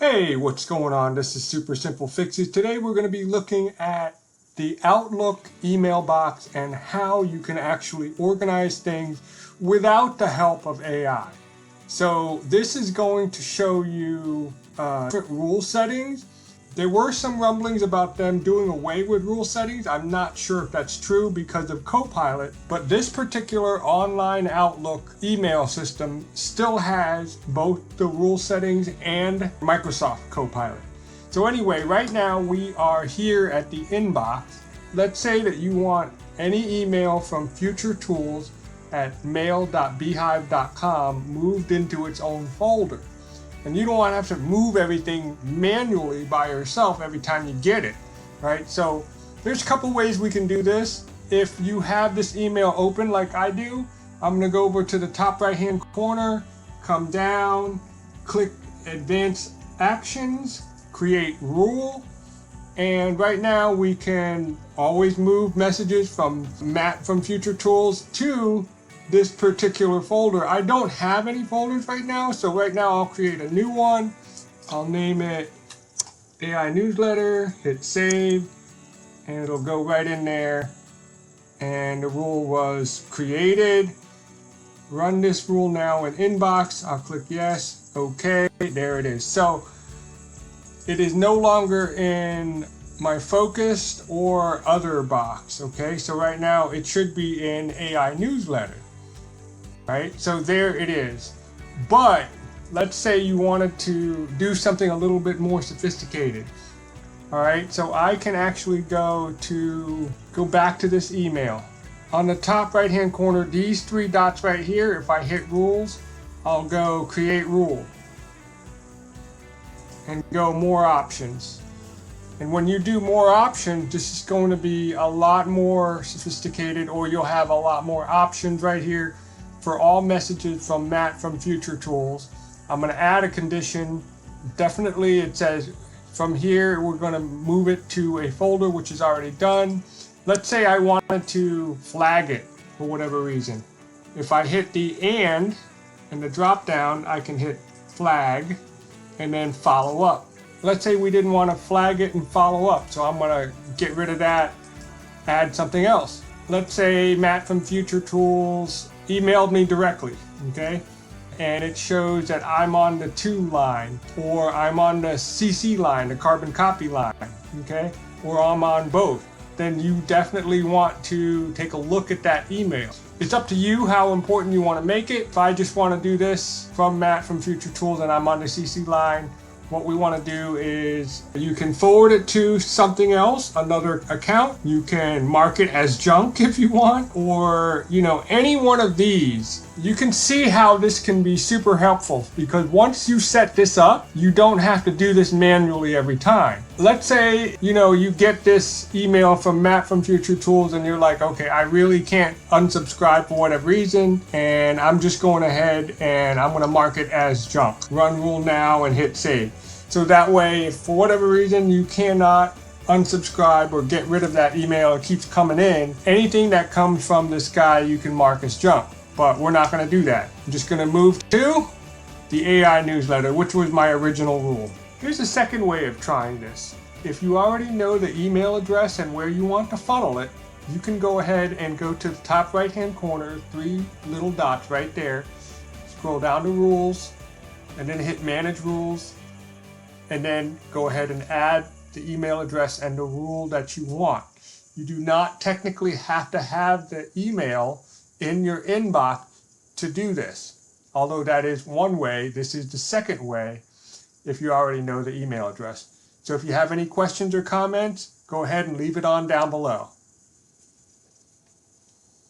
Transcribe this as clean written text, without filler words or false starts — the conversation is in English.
Hey, what's going on? This is Super Simple Fixes. Today we're going to be looking at the Outlook email box and how you can actually organize things without the help of AI. So this is going to show you different rule settings. There were some rumblings about them doing away with rule settings. I'm not sure if that's true because of Copilot, but this particular online Outlook email system still has both the rule settings and Microsoft Copilot. So anyway, right now we are here at the inbox. Let's say that you want any email from Future Tools at mail.beehive.com moved into its own folder. And you don't want to have to move everything manually by yourself every time you get it, right? So there's a couple ways we can do this. If you have this email open like I do, I'm going to go over to the top right hand corner, come down, click Advanced Actions, Create Rule. And right now we can always move messages from Matt from Future Tools to this particular folder. I don't have any folders right now, so right now I'll create a new one. I'll name it AI Newsletter, hit save, and it'll go right in there. And the rule was created. Run this rule now in inbox. I'll click yes, okay, there it is. So it is no longer in my focused or other box, okay? So right now it should be in AI Newsletter. Right, so there it is. But let's say you wanted to do something a little bit more sophisticated. All right, so I can actually go back to this email. On the top right hand corner, these three dots right here, if I hit rules, I'll go create rule and go more options. And when you do more options, this is going to be a lot more sophisticated, or you'll have a lot more options right here for all messages from Matt from Future Tools. I'm going to add a condition. Definitely it says from here we're going to move it to a folder, which is already done. Let's say I wanted to flag it for whatever reason. If I hit the and the drop down, I can hit flag and then follow up. Let's say we didn't want to flag it and follow up, so I'm going to get rid of that, add something else. Let's say Matt from Future Tools emailed me directly, okay? And it shows that I'm on the to line, or I'm on the CC line, the carbon copy line, okay? Or I'm on both. Then you definitely want to take a look at that email. It's up to you how important you want to make it. If I just want to do this from Matt from Future Tools and I'm on the CC line, what we want to do is you can forward it to something else, another account. You can mark it as junk if you want, or any one of these. You can see how this can be super helpful, because once you set this up, you don't have to do this manually every time. Let's say you get this email from Matt from Future Tools and you're like, okay, I really can't unsubscribe for whatever reason, and I'm just going ahead and I'm going to mark it as junk. Run rule now and hit save. So that way, if for whatever reason you cannot unsubscribe or get rid of that email, it keeps coming in, anything that comes from this guy you can mark as junk. But we're not going to do that. I'm just going to move to the AI Newsletter, which was my original rule. Here's a second way of trying this. If you already know the email address and where you want to funnel it, you can go ahead and go to the top right hand corner, three little dots right there, scroll down to rules, and then hit manage rules, and then go ahead and add the email address and the rule that you want. You do not technically have to have the email in your inbox to do this. Although that is one way, this is the second way if you already know the email address. So if you have any questions or comments, go ahead and leave it on down below.